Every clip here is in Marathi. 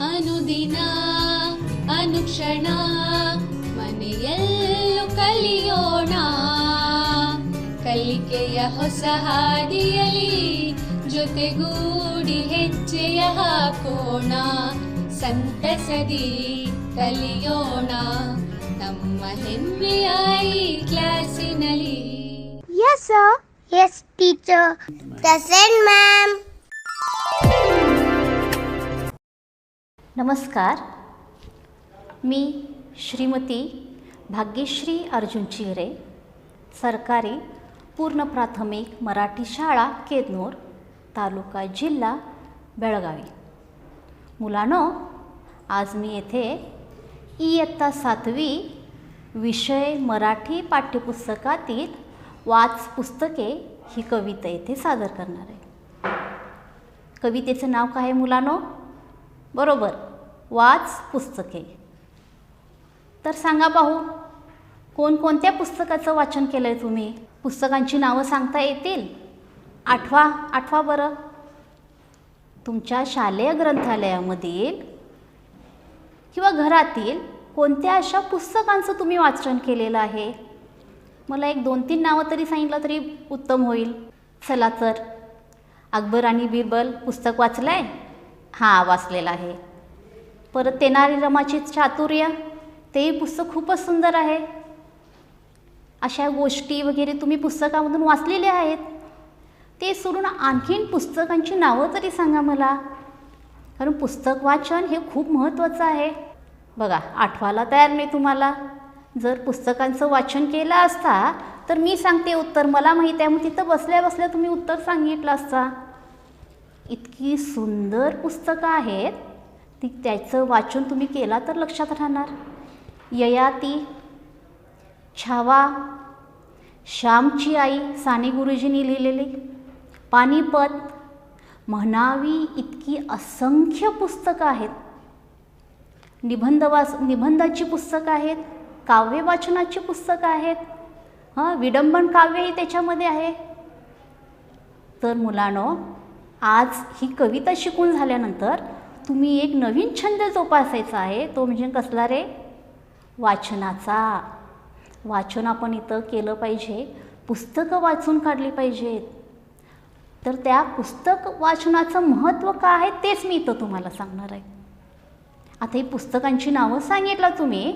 ಅನುದಿನ ಅನುಕ್ಷಣ ಮನೆಯಲ್ಲೂ ಕಲಿಯೋಣ ಕಲಿಕೆಯ ಹೊಸ ಹಾದಿಯಲಿ ಜೊತೆಗೂಡಿ ಹೆಜ್ಜೆಯ ಹಾಕೋಣ ಸಂತಸದಿ ಕಲಿಯೋಣ ನಮ್ಮ ಹೆಮ್ಮೆಯ ಈ ಕ್ಲಾಸಿನಲ್ಲಿ. Yes sir. Yes teacher. Present ma'am. नमस्कार, मी श्रीमती भाग्यश्री अर्जुन चिरे, सरकारी पूर्ण प्राथमिक मराठी शाळा केतनूर, तालुका जिल्हा बेळगावी. मुलांनो, आज मी येथे इयत्ता 7वी विषय मराठी पाठ्यपुस्तकातील वाच पुस्तके ही कविता येथे सादर करणार आहे. कवितेचं नाव काय आहे मुलांनो? बरोबर, वाच पुस्तके. तर सांगा पाहू, कोणकोणत्या पुस्तकाचं वाचन केलं आहे तुम्ही? पुस्तकांची नावं सांगता येतील? आठवा बरं. तुमच्या शालेय ग्रंथालयामधील किंवा घरातील कोणत्या अशा पुस्तकांचं तुम्ही वाचन केलेलं आहे? मला एक 2-3 नावं तरी सांगितलं तरी उत्तम होईल. चला तर, अकबर आणि बिरबल पुस्तक वाचलं आहे? हां, वाचलेलं आहे. परत तेनाली रामाची चातुर्य, तेही पुस्तक खूपच सुंदर आहे. अशा गोष्टी वगैरे तुम्ही पुस्तकामधून वाचलेल्या आहेत. ते सोडून आणखीन पुस्तकांची नावं तरी सांगा मला, कारण पुस्तक वाचन हे खूप महत्त्वाचं आहे. बघा, 8वाला तयार नाही तुम्हाला. जर पुस्तकांचं वाचन केलं असता तर मी सांगते उत्तर, मला माहीत आहे, मग तिथं बसल्या बसल्या तुम्ही उत्तर सांगितलं असता. इतकी सुंदर पुस्तकं आहेत, त्याचं वाचन तुम्ही केला तर लक्षात राहणार. ययाती, छावा, श्यामची आई साने गुरुजींनी लिहिलेली, पानिपत, म्हणावी इतकी असंख्य पुस्तकं आहेत. निबंधाची पुस्तकं आहेत, काव्य वाचनाची पुस्तकं आहेत, विडंबन काव्यही त्याच्यामध्ये आहे. तर मुलांनो, आज ही कविता शिकून झाल्यानंतर तुम्ही एक नवीन छंद जोपासायचा आहे. तो म्हणजे कसला रे? वाचनाचा. वाचन आपण इथं केलं पाहिजे, पुस्तकं वाचून काढली पाहिजेत. तर त्या पुस्तक वाचनाचं महत्त्व काय आहे तेच मी इथं तुम्हाला सांगणार आहे. आता ही पुस्तकांची नावं सांगितलं तुम्ही,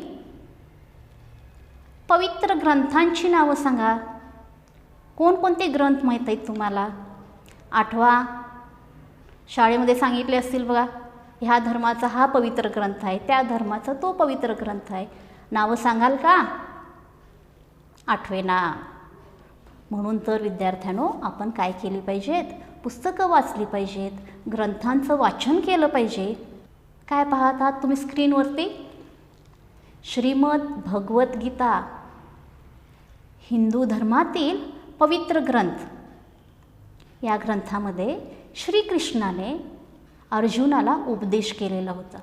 पवित्र ग्रंथांची नावं सांगा. कोणकोणते ग्रंथ माहीत आहेत तुम्हाला? 8वा शाळेमध्ये सांगितले असतील बघा, ह्या धर्माचा हा पवित्र ग्रंथ आहे, त्या धर्माचा तो पवित्र ग्रंथ आहे. नावं सांगाल का? 8वे ना. म्हणून तर विद्यार्थ्यांनो, आपण काय केली पाहिजेत? पुस्तकं वाचली पाहिजेत, ग्रंथांचं वाचन केलं पाहिजे. काय पाहत आहात तुम्ही स्क्रीनवरती? श्रीमद भगवद्गीता, हिंदू धर्मातील पवित्र ग्रंथ. या ग्रंथामध्ये श्रीकृष्णाने अर्जुनाला उपदेश केलेला होता.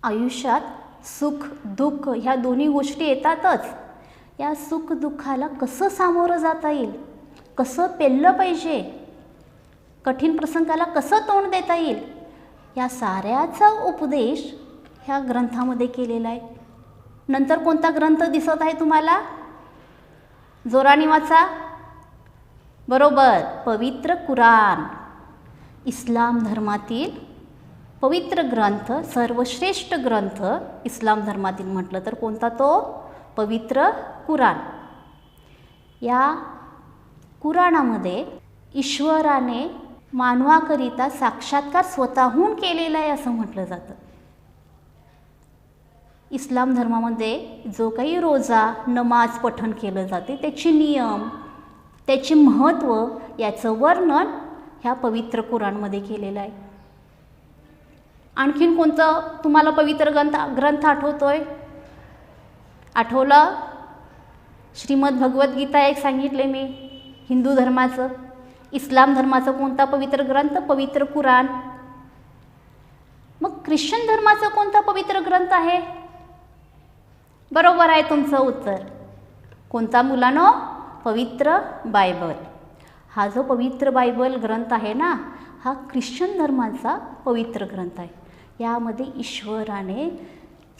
आयुष्यात सुख दुःख ह्या दोन्ही गोष्टी येतातच. या सुख दुःखाला कसं सामोरं जाता येईल, कसं पेललं पाहिजे, कठीण प्रसंगाला कसं तोंड देता येईल, या साऱ्याचा उपदेश ह्या ग्रंथामध्ये केलेला आहे. नंतर कोणता ग्रंथ दिसत आहे तुम्हाला? जोराने वाचा. बरोबर, पवित्र कुराण. इस्लाम धर्मातील पवित्र ग्रंथ, सर्वश्रेष्ठ ग्रंथ इस्लाम धर्मातील म्हटलं तर कोणता? तो पवित्र कुराण. या कुराणामध्ये ईश्वराने मानवाकरिता साक्षात्कार स्वतःहून केलेला आहे असं म्हटलं जातं. इस्लाम धर्मामध्ये जो काही रोजा नमाज पठण केलं जाते, त्याचे नियम, त्याचे महत्त्व, याचं वर्णन ह्या पवित्र कुराणमध्ये केलेलं आहे. आणखीन कोणतं तुम्हाला पवित्र ग्रंथ आठवतोय? आठवलं? श्रीमद भगवद्गीता एक सांगितले मी हिंदू धर्माचं. इस्लाम धर्माचं कोणता पवित्र ग्रंथ? पवित्र कुराण. मग ख्रिश्चन धर्माचा कोणता पवित्र ग्रंथ आहे? बरोबर आहे तुमचं उत्तर. कोणता मुलांनो? पवित्र बायबल. हा जो पवित्र बायबल ग्रंथ आहे ना, हा ख्रिश्चन धर्माचा पवित्र ग्रंथ आहे. यामध्ये ईश्वराने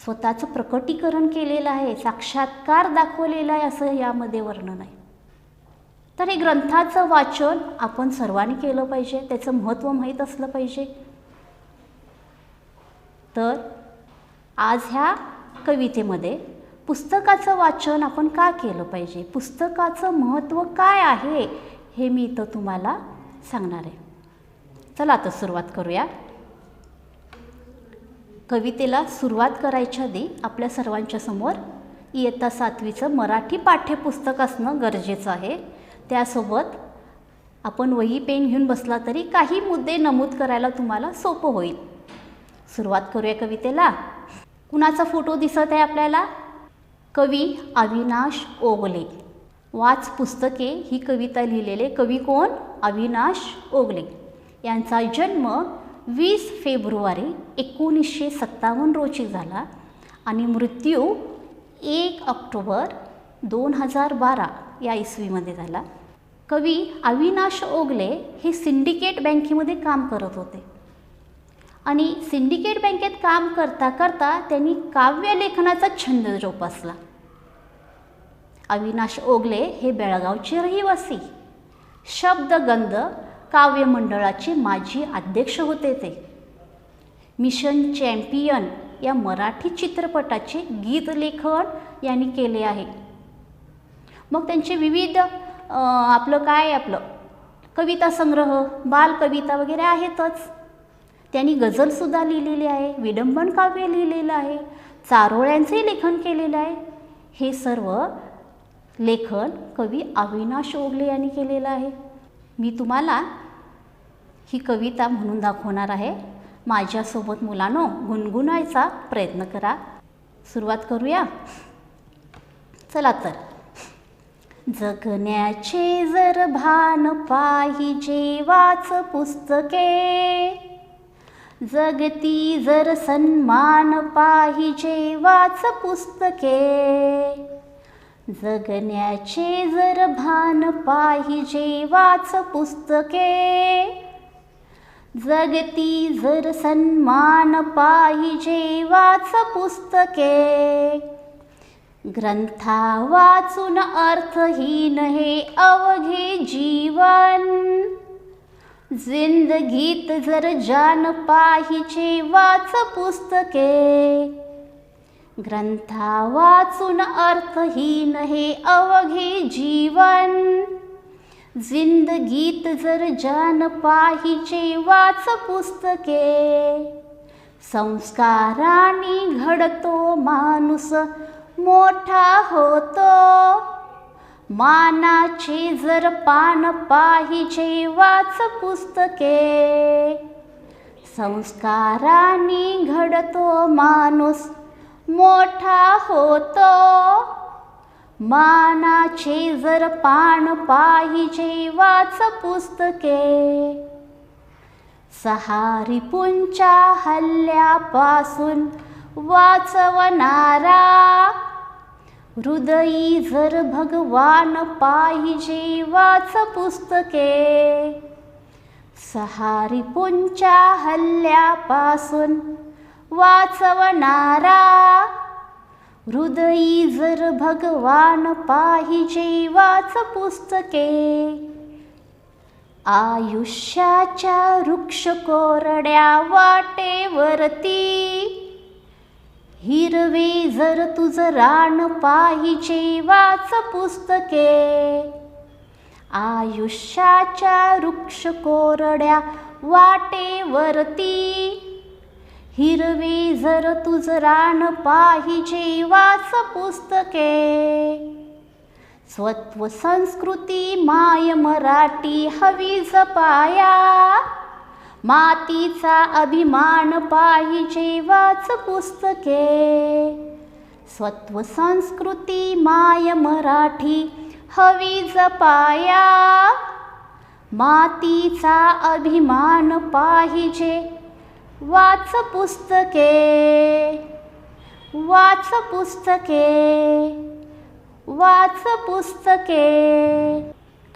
स्वतःचं प्रकटीकरण केलेलं आहे, साक्षात्कार दाखवलेला आहे असं यामध्ये वर्णन आहे. तर हे ग्रंथाचं वाचन आपण सर्वांनी केलं पाहिजे, त्याचं महत्त्व माहीत असलं पाहिजे. तर आज ह्या कवितेमध्ये पुस्तकाचं वाचन आपण का केलं पाहिजे, पुस्तकाचं महत्त्व काय आहे हे मी इथं तुम्हाला सांगणार आहे. चला आता सुरुवात करूया. कवितेला सुरुवात करायच्या आधी आपल्या सर्वांच्या समोर इयत्ता 7वीचं मराठी पाठ्यपुस्तक असणं गरजेचं आहे. त्यासोबत आपण वही पेन घेऊन बसला तरी काही मुद्दे नमूद करायला तुम्हाला सोपं होईल. सुरुवात करूया कवितेला. कुणाचा फोटो दिसत आहे आपल्याला? कवी अविनाश ओगले. वाच पुस्तके ही कविता लिहिलेले कवी कोण? अविनाश ओगले. यांचा जन्म 20 फेब्रुवारी 1957 रोजी झाला आणि मृत्यू 1 ऑक्टोबर 2012 या इसवीमध्ये झाला. कवी अविनाश ओगले हे सिंडिकेट बँकेमध्ये काम करत होते आणि सिंडिकेट बँकेत काम करता करता त्यांनी काव्यलेखनाचा छंद जोपासला. अविनाश ओगले हे बेळगावचे रहिवासी. शब्दगंध काव्यमंडळाचे माजी अध्यक्ष होते ते. मिशन चॅम्पियन या मराठी चित्रपटाचे गीतलेखन यांनी केले आहे. मग त्यांचे विविध आपलं कविता संग्रह, बालकविता वगैरे आहेतच. त्यांनी गझलसुद्धा लिहिलेली आहे, विडंबन काव्य लिहिलेलं आहे, चारोळ्यांचे लेखन केलेलं आहे. हे सर्व लेखन कवी अविनाश ओगले यांनी केलेलं आहे. मी तुम्हाला ही कविता म्हणून दाखवणार आहे. माझ्यासोबत मुलांनो गुणगुणायचा प्रयत्न करा. सुरुवात करूया. चला तर. जगण्याचे जर भान पाहिजे वाच पुस्तके, जगती जर सन्मान पाहिजे वाच पुस्तके, जगण्याचे जर भान पाहिजे वाच पुस्तके, जगती जर सन्मान पाहिजे वाच पुस्तके. ग्रंथा वाचून अर्थहीन हे अवघे जीवन, जिंदगीत जर जान पाहिजे वाच पुस्तके. ग्रंथा वाचून अर्थहीन हे अवघे जीवन, जिंदगीत जर जान पाहिजे वाच पुस्तके. संस्कारांनी घडतो माणूस मोठा होतो, मानाचे जर पान पाहिजे वाच पुस्तके. संस्कारांनी घडतो माणूस मोठा होतो, मानाचे जर पान पाहिजे वाच पुस्तके. 6 रिपुंच्या हल्ल्यापासून वाचवणारा, हृदयी जर भगवान पाहिजे वाच पुस्तके. 6 रिपुंच्या हल्ल्यापासून वाचवणारा, हृदयी जर भगवान पाहिजे वाच पुस्तके. आयुष्याच्या वृक्ष कोरड्या वाटेवरती, हिरवे जर तुझं रान पाहिजे वाच पुस्तके. आयुष्याच्या वृक्ष कोरड्या वाटेवरती, हिरवे जर तुझं रान पाहिजे वाच पुस्तके. स्वत्व संस्कृती माय मराठी हवी जपाया, मातीचा अभिमान पाहिजे वाच पुस्तके. स्वत्व संस्कृती माय मराठी हवी जपाया, मातीचा अभिमान पाहिजे वाच पुस्तके. वाच पुस्तके, वाच पुस्तके.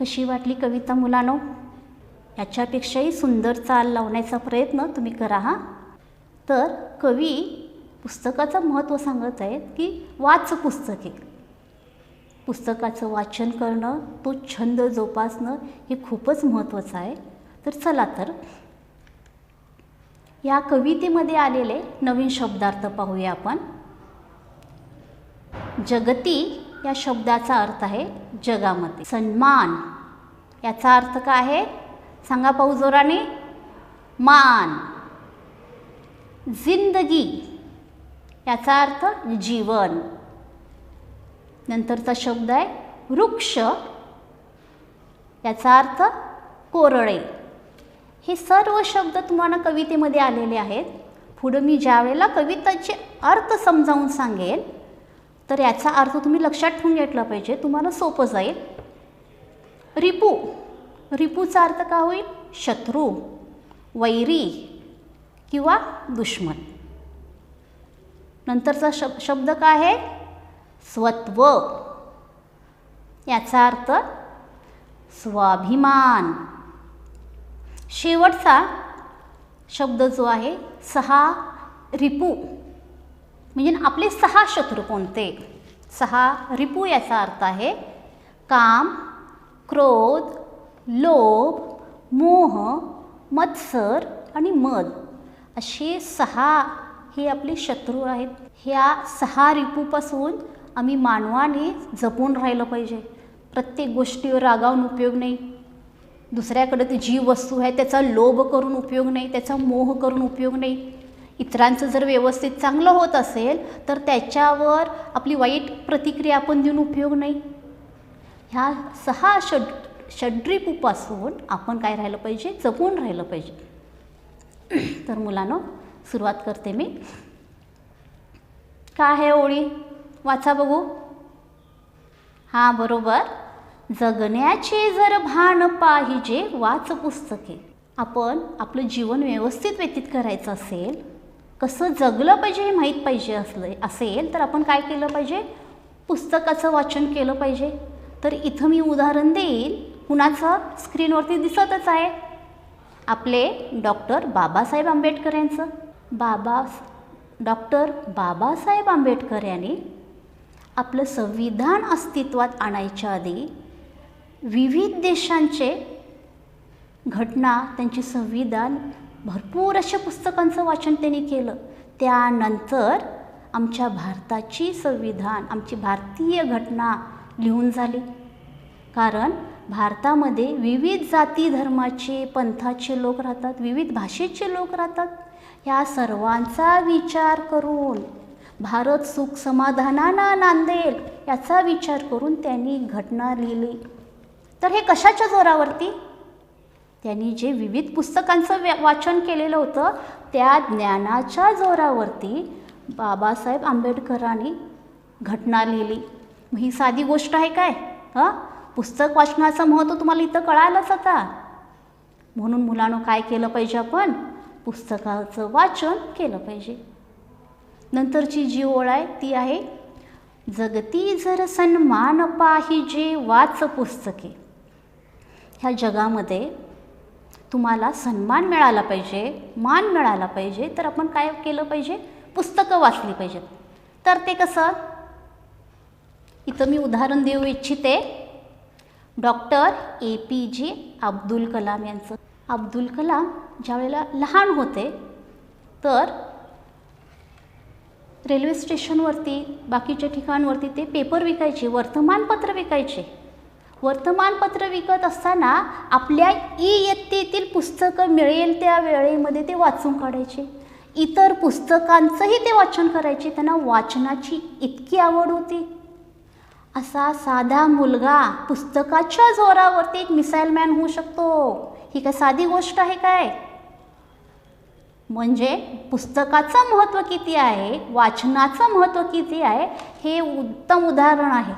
कशी वाटली कविता मुलांनो? याच्यापेक्षाही सुंदर चाल लावण्याचा प्रयत्न तुम्ही करा. तर कवी पुस्तकाचं महत्त्व सांगत आहेत की वाच पुस्तके. पुस्तकाचं वाचन करणं, तो छंद जोपासणं हे खूपच महत्त्वाचं आहे. तर चला तर या कवितेमध्ये आलेले नवीन शब्दार्थ पाहूया आपण. जगती या शब्दाचा अर्थ आहे जगामध्ये. सन्मान याचा अर्थ काय आहे सांगा पाहू जोराने. मान. जिंदगी याचा अर्थ जीवन. नंतरचा शब्द आहे वृक्ष, याचा अर्थ कोरडे. हे सर्व शब्द तुम्हाला कवितेमध्ये आलेले आहेत. पुढे मी ज्या वेळेला कविताचे अर्थ समजावून सांगेल तर याचा अर्थ तुम्ही लक्षात ठेवून घेतला पाहिजे, तुम्हाला सोपं जाईल. रिपू, रिपूचा अर्थ काय होईल? शत्रू, वैरी किंवा दुश्मन. नंतरचा शब्द काय आहे? स्वत्व, याचा अर्थ स्वाभिमान. शेवटचा शब्द जो आहे सहा रिपू, म्हणजे आपले सहा शत्रू कोणते? सहा रिपू याचा अर्थ आहे काम, क्रोध, लोभ, मोह, मत्सर आणि मद. असे सहा हे आपले शत्रू आहेत. ह्या सहा रिपूपासून आम्ही मानवाने जपून राहिलं पाहिजे. प्रत्येक गोष्टीवर रागावून उपयोग नाही. दुसऱ्याकडे ती जी वस्तू आहे त्याचा लोभ करून उपयोग नाही, त्याचा मोह करून उपयोग नाही. इतरांचं जर व्यवस्थित चांगलं होत असेल तर त्याच्यावर आपली वाईट प्रतिक्रिया आपण देऊन उपयोग नाही. ह्या सहा षड्रिपूपासून आपण काय राहिलं पाहिजे? जपून राहिलं पाहिजे. तर मुलांनो सुरुवात करते मी. काय आहे ओळी? वाचा बघू. हां बरोबर. जगण्याचे जर भान पाहिजे वाच पुस्तके. आपण आपलं जीवन व्यवस्थित व्यतीत करायचं असेल, कसं जगलं पाहिजे हे माहीत पाहिजे असेल तर आपण काय केलं पाहिजे? पुस्तकाचं वाचन केलं पाहिजे. तर इथं मी उदाहरण देईल. कुणाचं? स्क्रीनवरती दिसतच आहे, आपले डॉक्टर बाबासाहेब आंबेडकर यांचं. डॉक्टर बाबासाहेब आंबेडकर यांनी आपलं संविधान अस्तित्वात आणायच्या आधी विविध देशांचे घटना, त्यांचे संविधान, भरपूर अशा पुस्तकांचं वाचन त्यांनी केलं. त्यानंतर आमच्या भारताची संविधान, आमची भारतीय घटना लिहून झाली. कारण भारतामध्ये विविध जाती धर्माचे, पंथाचे लोक राहतात, विविध भाषेचे लोक राहतात. ह्या सर्वांचा विचार करून भारत सुख समाधानानं नांदेल याचा विचार करून त्यांनी घटना लिहिली. तर हे कशाच्या जोरावरती? त्यांनी जे विविध पुस्तकांचं वाचन केलेलं होतं त्या ज्ञानाच्या जोरावरती बाबासाहेब आंबेडकरांनी घटना लिहिली. ही साधी गोष्ट आहे काय? पुस्तक वाचनाचं महत्त्व तुम्हाला इथं कळालंच आता. म्हणून मुलांनो काय केलं पाहिजे? आपण पुस्तकाचं वाचन केलं पाहिजे. नंतरची जी ओळ आहे ती आहे जगती जर सन्मान पाहिजे वाच पुस्तके. ह्या जगामध्ये तुम्हाला सन्मान मिळाला पाहिजे, मान मिळाला पाहिजे तर आपण काय केलं पाहिजे? पुस्तकं वाचली पाहिजेत. तर ते कसं? इथं मी उदाहरण देऊ इच्छिते. डॉक्टर APJ अब्दुल कलाम यांचं. अब्दुल कलाम ज्यावेळेला लहान होते तर रेल्वे स्टेशनवरती, बाकीच्या ठिकाणवरती ते पेपर विकायचे, वर्तमानपत्र विकायचे. वर्तमानपत्र विकत असताना आपल्या इयत्तेतील पुस्तकं मिळेल त्या वेळेमध्ये ते वाचून काढायचे. इतर पुस्तकांचंही ते वाचन करायचे. त्यांना वाचनाची इतकी आवड होती. असा साधा मुलगा पुस्तकाच्या जोरावरती एक मिसाईल मॅन होऊ शकतो. ही काय साधी गोष्ट आहे काय? म्हणजे पुस्तकाचं महत्त्व किती आहे, वाचनाचं महत्त्व किती आहे हे उत्तम उदाहरण आहे.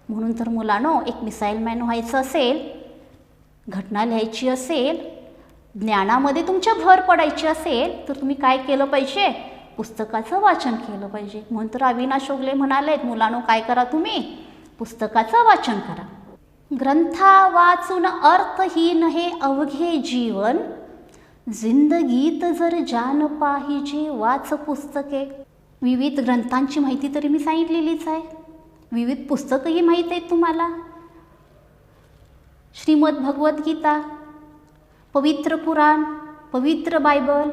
म्हणून तर मुलांनो एक मिसाईल मॅन व्हायचं असेल, घटना लिहायची असेल, ज्ञानामध्ये तुमच्या भर पडायची असेल तर तुम्ही काय केलं पाहिजे? पुस्तकाचं वाचन केलं पाहिजे. म्हणून तर अविनाश ओगले म्हणालेत मुलांनो काय करा? तुम्ही पुस्तकाचं वाचन करा. ग्रंथा वाचून अर्थहीन हे अवघे जीवन, जिंदगीत जर जान पाहिजे वाच पुस्तके. विविध ग्रंथांची माहिती तरी मी सांगितलेलीच आहे. विविध पुस्तकंही माहीत आहेत तुम्हाला. श्रीमद भगवद्गीता, पवित्र पुराण, पवित्र बायबल,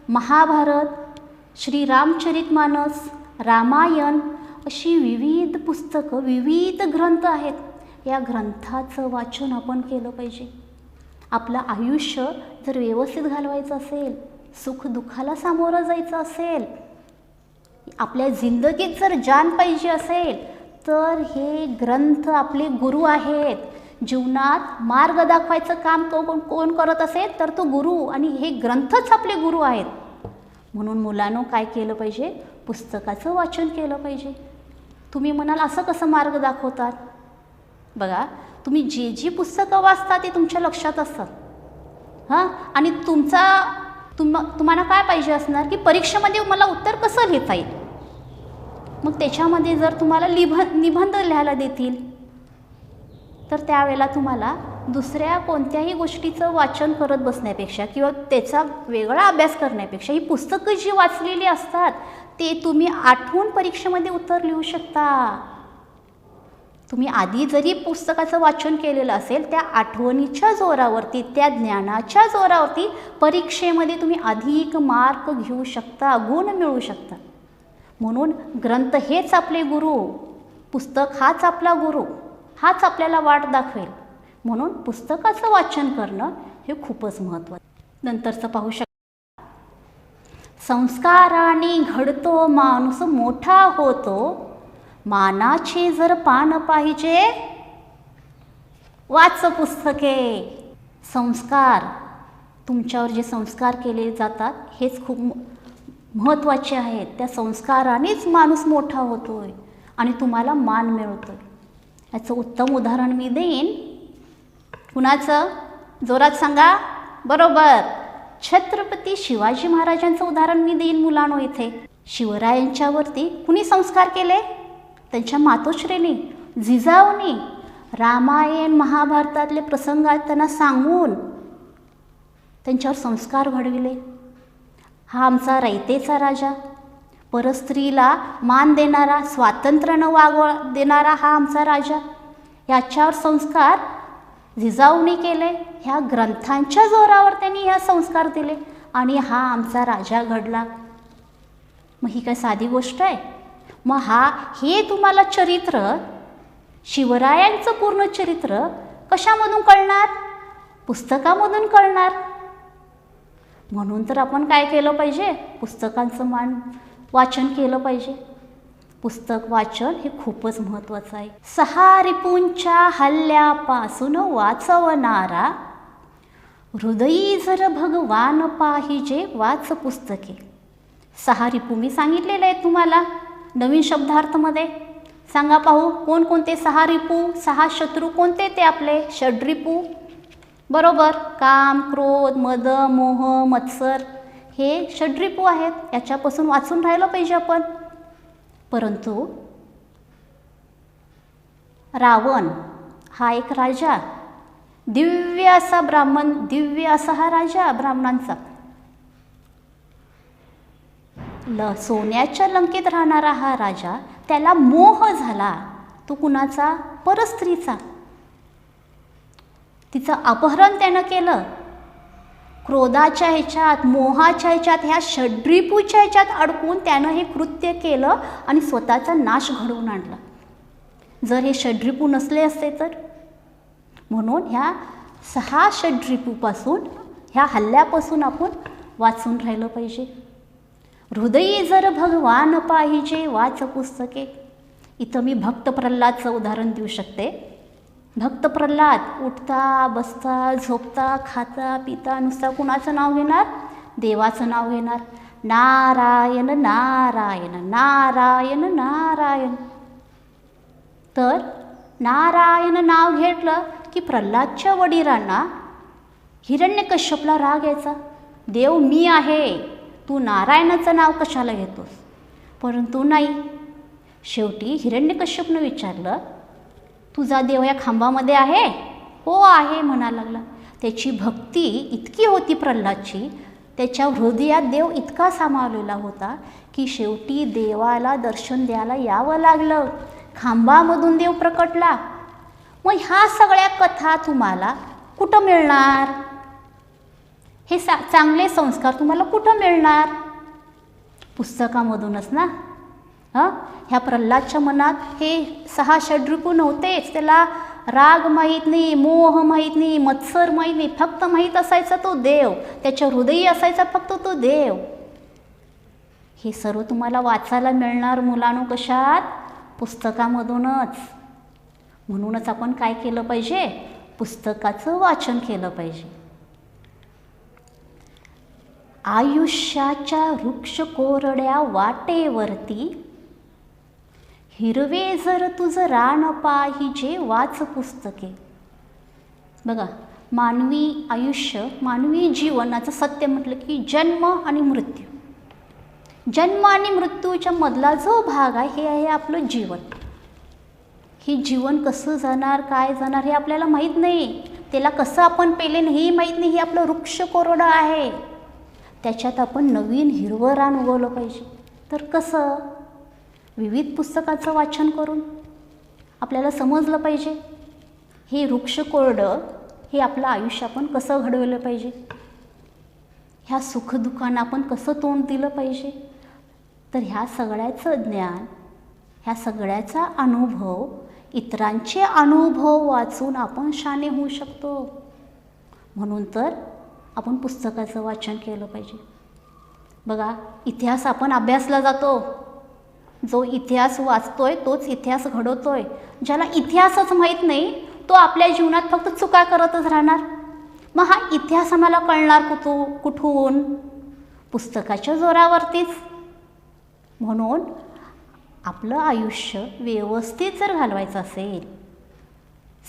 महाभारत, श्री रामचरितमानस, रामायण अशी विविध पुस्तकं, विविध ग्रंथ आहेत. या ग्रंथाचं वाचन आपण केलं पाहिजे. आपलं आयुष्य जर व्यवस्थित घालवायचं असेल, सुखदुःखाला सामोरं जायचं असेल, आपल्या जिंदगीत जर जान पाहिजे असेल, तर हे ग्रंथ आपले गुरु आहेत. जीवनात मार्ग दाखवायचं काम कोण करत असेल तर तो गुरु, आणि हे ग्रंथच आपले गुरु आहेत. म्हणून मुलांनो काय केलं पाहिजे? पुस्तकाचं वाचन केलं पाहिजे. तुम्ही म्हणाल असं कसं मार्ग दाखवतात? बघा, तुम्ही जी पुस्तकं वाचता ते तुमच्या लक्षात असतात. हां, आणि तुम्हाला काय पाहिजे असणार की परीक्षेमध्ये मला उत्तर कसं लिहिता येईल. मग त्याच्यामध्ये जर तुम्हाला निबंध लिहायला देतील तर त्यावेळेला तुम्हाला दुसऱ्या कोणत्याही गोष्टीचं वाचन करत बसण्यापेक्षा किंवा त्याचा वेगळा अभ्यास करण्यापेक्षा ही पुस्तकं जी वाचलेली असतात ते तुम्ही आठवून परीक्षेमध्ये उत्तर लिहू शकता. तुम्ही आधी जरी पुस्तकाचं वाचन केलेलं असेल, त्या आठवणीच्या जोरावरती, त्या ज्ञानाच्या जोरावरती परीक्षेमध्ये तुम्ही अधिक मार्क घेऊ शकता, गुण मिळवू शकता. म्हणून ग्रंथ हेच आपले गुरु, पुस्तक हाच आपला गुरु, हाच आपल्याला वाट दाखवेल. म्हणून पुस्तकाचं वाचन करणं हे खूपच महत्त्वाचं. नंतरचं पाहू शकता, संस्काराने घडतो माणूस मोठा होतो, मानाचे जर पान पाहिजे वाच पुस्तके. संस्कार, तुमच्यावर जे संस्कार केले जातात हेच खूप महत्त्वाचे आहेत. त्या संस्कारानेच माणूस मोठा होतोय आणि तुम्हाला मान मिळतोय. याचं उत्तम उदाहरण मी देईन. कुणाचं? जोरात सांगा. बरोबर, छत्रपती शिवाजी महाराजांचं उदाहरण मी देईन मुलांनो. इथे शिवरायांच्यावरती कुणी संस्कार केले? त्यांच्या मातोश्रीने, जिजाऊनी. रामायण महाभारतातले प्रसंग त्यांना सांगून त्यांच्यावर संस्कार घडविले. हा आमचा रयतेचा राजा, परस्त्रीला मान देणारा, स्वातंत्र्य न देणारा हा आमचा राजा. याच्यावर संस्कार जिजाऊने केले. ह्या ग्रंथांच्या जोरावर त्यांनी ह्या संस्कार दिले आणि हा आमचा राजा घडला. मग ही काय साधी गोष्ट आहे? मग हे तुम्हाला चरित्र, शिवरायांचं पूर्ण चरित्र कशामधून कळणार? पुस्तकामधून कळणार. म्हणून तर आपण काय केलं पाहिजे? पुस्तकांचं वाचन केलं पाहिजे. पुस्तक वाचन हे खूपच महत्त्वाचं आहे. 6 रिपूंच्या हल्ल्यापासून वाचवणारा, हृदयी जर भगवान पाहिजे वाच पुस्तके. 6 रिपू मी सांगितलेले आहे तुम्हाला नवीन शब्दार्थमध्ये. सांगा पाहू, कोणकोणते 6 रिपू? 6 शत्रू कोणते? ते आपले षड्रिपू. बरोबर, काम, क्रोध, मद, मोह, मत्सर हे षड्रिपू आहेत. याच्यापासून वाचून राहिलं पाहिजे आपण. परंतु रावण हा एक राजा, दिव्य असा ब्राह्मण, दिव्य असा हा राजा ब्राह्मणांचा, सोन्याच्या लंकेत राहणारा हा राजा, त्याला मोह झाला. तो कुणाचा? परस्त्रीचा. तिचं अपहरण त्यानं केलं. क्रोधाच्या ह्याच्यात, मोहाच्या ह्याच्यात, ह्या षड्रिपूच्या ह्याच्यात अडकून त्यानं हे कृत्य केलं आणि स्वतःचा नाश घडवून आणला. जर हे षड्रिपू नसले असते तर. म्हणून ह्या 6 षड्रिपूपासून, ह्या हल्ल्यापासून आपण वाचून राहिलं पाहिजे. हृदयी जर भगवान पाहिजे वाच पुस्तके. इथं मी भक्त प्रल्हादचं उदाहरण देऊ शकते. भक्त प्रल्हाद उठता, बसता, झोपता, खाता, पिता नुसता कुणाचं नाव घेणार? देवाचं नाव घेणार. नारायण नारायण नारायण नारायण. तर नारायण नाव घेतलं की प्रल्हादच्या वडिलांना, हिरण्यकश्यपला राग यायचा. देव मी आहे, तू नारायणाचं नाव कशाला घेतोस? परंतु नाही, शेवटी हिरण्यकश्यपनं विचारलं, तुझा देव या खांबामध्ये आहे? हो आहे म्हणायला लागला. त्याची भक्ती इतकी होती प्रल्हादची, त्याच्या हृदयात देव इतका सामावलेला होता की शेवटी देवाला दर्शन द्यायला यावं लागलं. खांबामधून देव प्रकटला. मग ह्या सगळ्या कथा तुम्हाला कुठं मिळणार? हे चांगले संस्कार तुम्हाला कुठं मिळणार? पुस्तकामधूनच ना. ह्या प्रल्हादच्या मनात हे 6 षड्रिपू नव्हतेच. त्याला राग माहीत नाही, मोह माहीत नाही, मत्सर माहीत नाही. फक्त माहीत असायचा तो देव. त्याच्या हृदयी असायचा फक्त तो देव. हे सर्व तुम्हाला वाचायला मिळणार मुलांनो कशात? पुस्तकामधूनच. म्हणूनच आपण काय केलं पाहिजे? पुस्तकाचं वाचन केलं पाहिजे. आयुष्याच्या वृक्ष कोरड्या वाटेवरती हिरवे जर तुझं रान पाहिजे वाच पुस्तके. बघा, मानवी आयुष्य, मानवी जीवनाचं सत्य म्हटलं की जन्म आणि मृत्यू. जन्म आणि मृत्यूच्या मधला जो भाग आहे हे आहे आपलं जीवन. हे जीवन कसं जाणार, काय जाणार हे आपल्याला माहीत नाही. त्याला कसं आपण पेले हेही माहीत नाही. हे आपलं वृक्ष कोरडं आहे. त्याच्यात आपण नवीन हिरवं रान उगवलं पाहिजे. तर कसं? विविध पुस्तकाचं वाचन करून आपल्याला समजलं पाहिजे हे वृक्ष कोरडं हे आपलं आयुष्य आपण कसं घडवलं पाहिजे. ह्या सुखदुःखांना आपण कसं तोंड दिलं पाहिजे. तर ह्या सगळ्याचं ज्ञान, ह्या सगळ्याचा अनुभव, इतरांचे अनुभव वाचून आपण शहाणे होऊ शकतो. म्हणून तर आपण पुस्तकाचं वाचन केलं पाहिजे. बघा, इतिहास आपण अभ्यासला जातो. जो इतिहास वाचतोय तोच इतिहास घडवतोय. ज्याला इतिहासच माहीत नाही तो आपल्या जीवनात फक्त चुका करतच राहणार. मग हा इतिहास आम्हाला कळणार कुठून? पुस्तकाच्या जोरावरतीच. म्हणून आपलं आयुष्य व्यवस्थित जर घालवायचं असेल,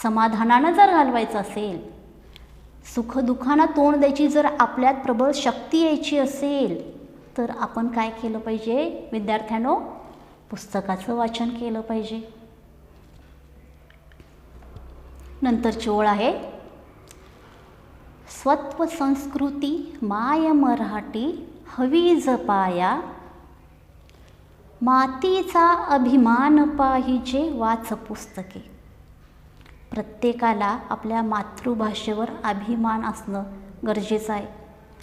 समाधानानं जर घालवायचं असेल, सुखदुःखांना तोंड द्यायची जर आपल्यात प्रबळ शक्ती यायची असेल, तर आपण काय केलं पाहिजे विद्यार्थ्यांनो? पुस्तकाचं वाचन केलं पाहिजे. नंतरची ओळ आहे, स्वत्व संस्कृती माय मराठी हवी जपाया, मातीचा अभिमान पाहिजे वाच पुस्तके. प्रत्येकाला आपल्या मातृभाषेवर अभिमान असणं गरजेचं आहे.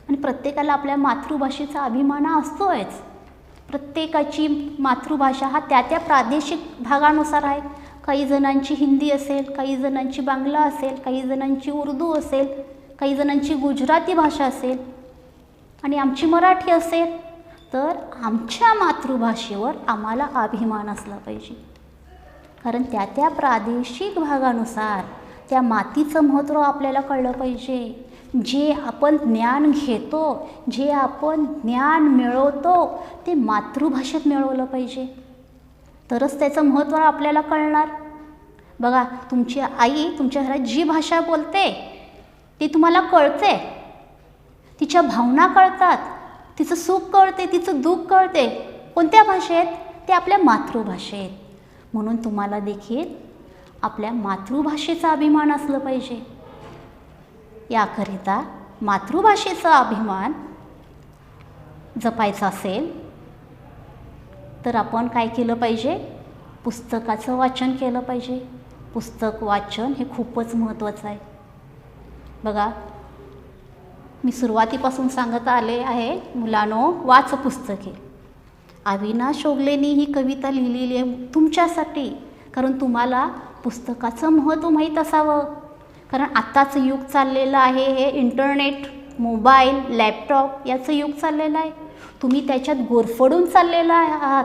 आणि प्रत्येकाला आपल्या मातृभाषेचा अभिमान असतोच. प्रत्येकाची मातृभाषा हा त्या प्रादेशिक भागानुसार आहे. काही जणांची हिंदी असेल, काही जणांची बांगला असेल, काही जणांची उर्दू असेल, काही जणांची गुजराती भाषा असेल आणि आमची मराठी असेल. तर आमच्या मातृभाषेवर आम्हाला अभिमान असला पाहिजे. कारण त्या प्रादेशिक भागानुसार त्या मातीचं महत्त्व आपल्याला कळलं पाहिजे. जे आपण ज्ञान घेतो, जे आपण ज्ञान मिळवतो ते मातृभाषेत मिळवलं पाहिजे. तरच त्याचं महत्त्व आपल्याला कळणार. बघा, तुमची आई तुमच्या घरात जी भाषा बोलते ती तुम्हाला कळते. तिच्या भावना कळतात, तिचं सुख कळते, तिचं दुःख कळते. कोणत्या भाषेत? ते आपल्या मातृभाषेत. म्हणून तुम्हाला देखील आपल्या मातृभाषेचा अभिमान असलं पाहिजे. याकरिता मातृभाषेचा अभिमान जपायचा असेल तर आपण काय केलं पाहिजे? पुस्तकाचं वाचन केलं पाहिजे. पुस्तक वाचन हे खूपच महत्त्वाचं आहे. बघा, मी सुरुवातीपासून सांगत आले आहे मुलांनो, वाच पुस्तके. अविनाश ओगलेंनी ही कविता लिहिलेली आहे तुमच्यासाठी. कारण तुम्हाला पुस्तकाचं महत्त्व माहीत असावं. कारण आत्ताचं युग चाललेलं आहे हे इंटरनेट, मोबाईल, लॅपटॉप याचं युग चाललेलं आहे. तुम्ही त्याच्यात गोरफडून चाललेला आहात.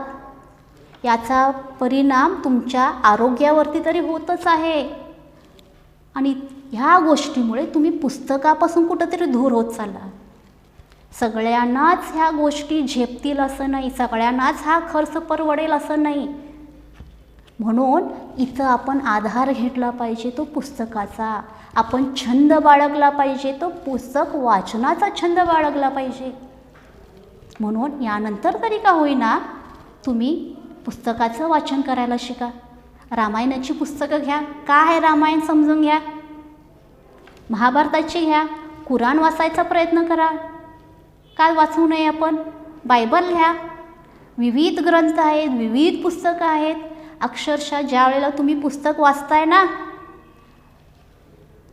याचा परिणाम तुमच्या आरोग्यावरती तरी होतच आहे. आणि ह्या गोष्टीमुळे तुम्ही पुस्तकापासून कुठंतरी दूर होत चालला. सगळ्यांनाच ह्या गोष्टी झेपतील असं नाही, सगळ्यांनाच हा खर्च परवडेल असं नाही. म्हणून इथं आपण आधार घेतला पाहिजे तो पुस्तकाचा. आपण छंद बाळगला पाहिजे, तो पुस्तक वाचनाचा छंद बाळगला पाहिजे. म्हणून यानंतर तरी का होईना तुम्ही पुस्तकाचं वाचन करायला शिका. रामायणाची पुस्तकं घ्या. काय आहे रामायण समजून घ्या. महाभारताची घ्या, कुराण वाचायचा प्रयत्न करा. काय वाचू नये आपण? बायबल घ्या. विविध ग्रंथ आहेत, विविध पुस्तकं आहेत. अक्षरशः ज्या वेळेला तुम्ही पुस्तक वाचताय ना,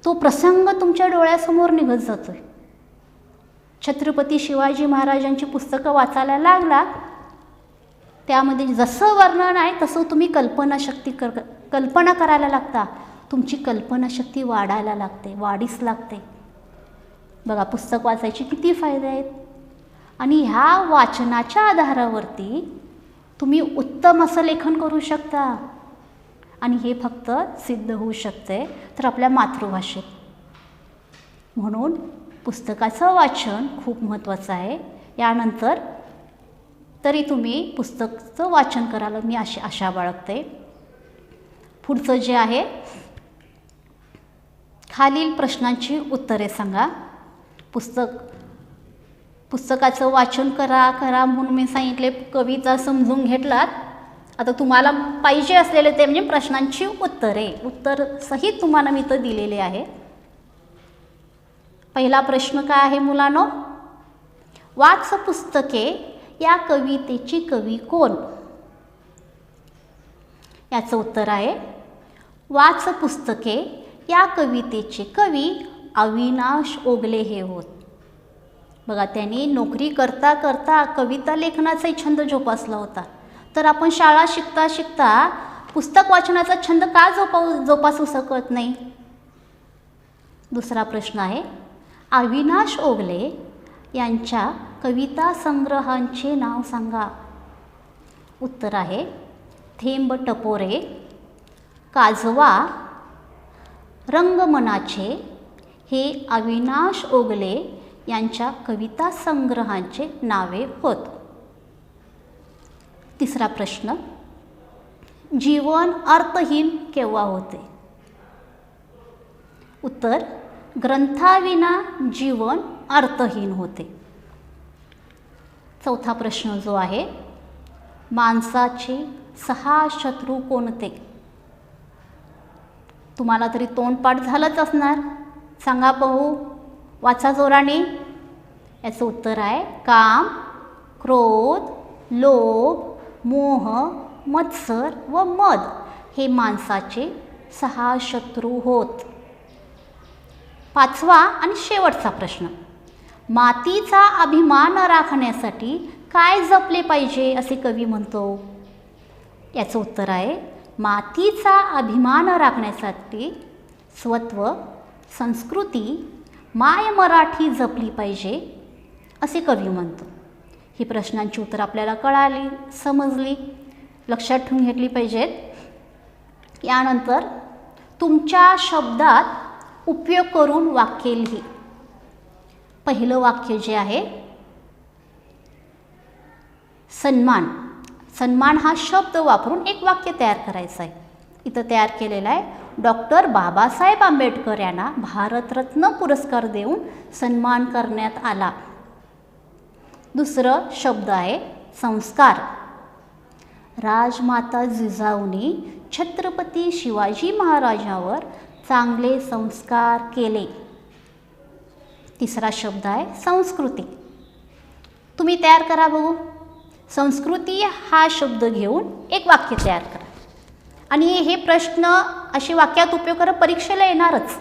तो प्रसंग तुमच्या डोळ्यासमोर निघत जातोय. छत्रपती शिवाजी महाराजांची पुस्तकं वाचायला लागला, त्यामध्ये जसं वर्णन आहे तसं तुम्ही कल्पना करायला लागता. तुमची कल्पनाशक्ती वाढायला लागते, वाढीस लागते. बघा, पुस्तक वाचायचे किती फायदे आहेत. आणि ह्या वाचनाच्या आधारावरती तुम्ही उत्तम असं लेखन करू शकता. आणि हे फक्त सिद्ध होऊ शकते तर आपल्या मातृभाषेत. म्हणून पुस्तकाचं वाचन खूप महत्त्वाचं आहे. यानंतर तरी तुम्ही पुस्तकाचं वाचन करायला मी आशा बाळगते. पुढचं जे आहे, खालील प्रश्नांची उत्तरे सांगा. पुस्तकाचं वाचन करा म्हणून मी सांगितले. कविता समजून घेतलात. आता तुम्हाला पाहिजे असलेले ते म्हणजे प्रश्नांची उत्तर सहित तुम्हाला मी तर दिलेले आहे. पहिला प्रश्न काय आहे मुलांनो? वाच पुस्तके या कवितेची कवी कोण? याचं उत्तर आहे, वाच पुस्तके या कवितेचे कवी अविनाश ओगले हे होत. बघा, त्यांनी नोकरी करता करता कविता लेखनाचाही छंद जोपासला होता. तर आपण शाळा शिकता शिकता पुस्तक वाचनाचा छंद का जोपासू शकत नाही? दुसरा प्रश्न आहे, अविनाश ओगले यांच्या कविता संग्रहांचे नाव सांगा. उत्तर आहे, थेंब टपोरे, काजवा, रंगमनाचे हे अविनाश ओगले यांच्या कविता संग्रहांचे नावे होत. तिसरा प्रश्न, जीवन अर्थहीन केव्हा होते? उत्तर, ग्रंथाविना जीवन अर्थहीन होते. चौथा प्रश्न जो आहे, माणसाचे 6 शत्रू कोणते? तुम्हाला तरी तोंडपाठ झालंच असणार. सांगा पाहू, वाचा जोराने. याचं उत्तर आहे, काम, क्रोध, लोभ, मोह, मत्सर व मद हे माणसाचे 6 शत्रू होत. पाचवा आणि शेवटचा प्रश्न, मातीचा अभिमान राखण्यासाठी काय जपले पाहिजे असे कवी म्हणतो? याचं उत्तर आहे, मातीचा अभिमान राखण्यासाठी स्वत्व, संस्कृती, माय मराठी जपली पाहिजे असे कवी म्हणतो. ही प्रश्नांची उत्तर आपल्याला कळाली, समजली, लक्षात ठेवून घेतली पाहिजेत. यानंतर तुमच्या शब्दात उपयोग करून वाक्य लिही. पहिलं वाक्य जे आहे, सन्मान. सन्मान हा शब्द वापरून एक वाक्य तयार करायचं आहे. इथं तयार केलेलं आहे, डॉक्टर बाबासाहेब आंबेडकर यांना भारतरत्न पुरस्कार देऊन सन्मान करण्यात आला. दुसरं शब्द आहे संस्कार. राजमाता जिजाऊने छत्रपती शिवाजी महाराजांवर चांगले संस्कार केले. तिसरा शब्द आहे संस्कृती. तुम्ही तयार करा बघू. संस्कृती हा शब्द घेऊन एक वाक्य तयार करा. आणि हे प्रश्न अशी वाक्यात उपयोग करा, परीक्षेला येणारच.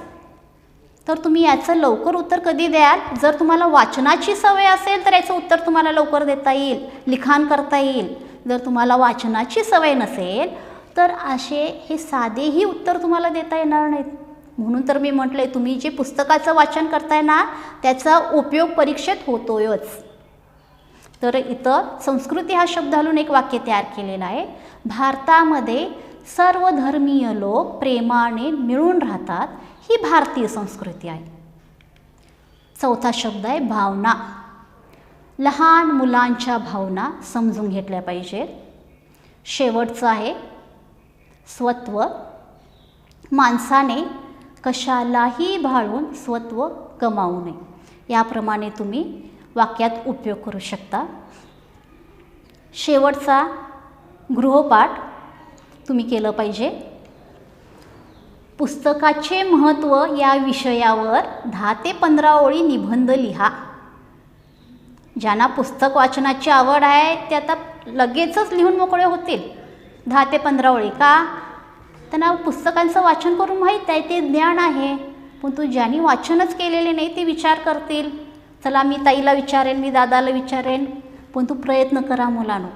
तर तुम्ही याचं लवकर उत्तर कधी द्याल? जर तुम्हाला वाचनाची सवय असेल तर याचं उत्तर तुम्हाला लवकर देता येईल, लिखाण करता येईल. जर तुम्हाला वाचनाची सवय नसेल तर हे साधेही उत्तर तुम्हाला देता येणार नाहीत. म्हणून तर मी म्हटले, तुम्ही जे पुस्तकाचं वाचन करताय ना, त्याचा उपयोग परीक्षेत होतोयच. तर इथं संस्कृती हा शब्द घालून एक वाक्य तयार केलेलं आहे. भारतामध्ये सर्व धर्मीय लोक प्रेमाने मिळून राहतात, ही भारतीय संस्कृती आहे. चौथा शब्द आहे भावना. लहान मुलांच्या भावना समजून घेतल्या पाहिजेत. शेवटचं आहे स्वत्व. माणसाने कशालाही भाळून स्वत्व गमावू नये. याप्रमाणे तुम्ही वाक्यात उपयोग करू शकता. शेवटचा गृहपाठ तुम्ही केलं पाहिजे. पुस्तकाचे महत्त्व या विषयावर 10 ते 15 ओळी निबंध लिहा. ज्यांना पुस्तक वाचनाची आवड आहे ते आता लगेचच लिहून मोकळे होतील. 10 ते 15 ओळी का? त्यांना पुस्तकांचं वाचन करून माहीत आहे, ते ज्ञान आहे. पण तू ज्यांनी वाचनच केलेले नाही ते विचार करतील, चला मी ताईला विचारेन, मी दादाला विचारेन. पण तू प्रयत्न करा मुलांनो.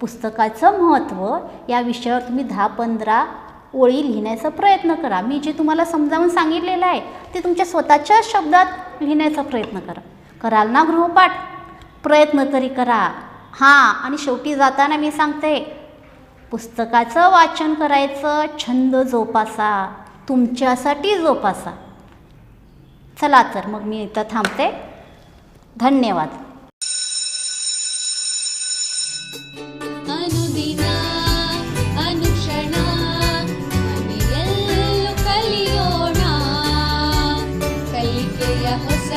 पुस्तकाचं महत्त्व या विषयावर तुम्ही 10-15 ओळी लिहिण्याचा प्रयत्न करा. मी जे तुम्हाला समजावून सांगितलेलं आहे ते तुमच्या स्वतःच्या शब्दात लिहिण्याचा प्रयत्न करा. कराल ना गृहपाठ? प्रयत्न तरी करा. हां, आणि शेवटी जाताना मी सांगते, पुस्तकाचं वाचन करायचं, छंद जोपासा, तुमच्यासाठी जोपासा. चला तर मग मी इथं थांबते. धन्यवाद. ಅನುದಿನ ಅನುಕ್ಷಣ ಮನೆಯಲ್ಲೂ ಕಲಿಯೋಣ ಕಲಿಕೆಯ ಹೊಸ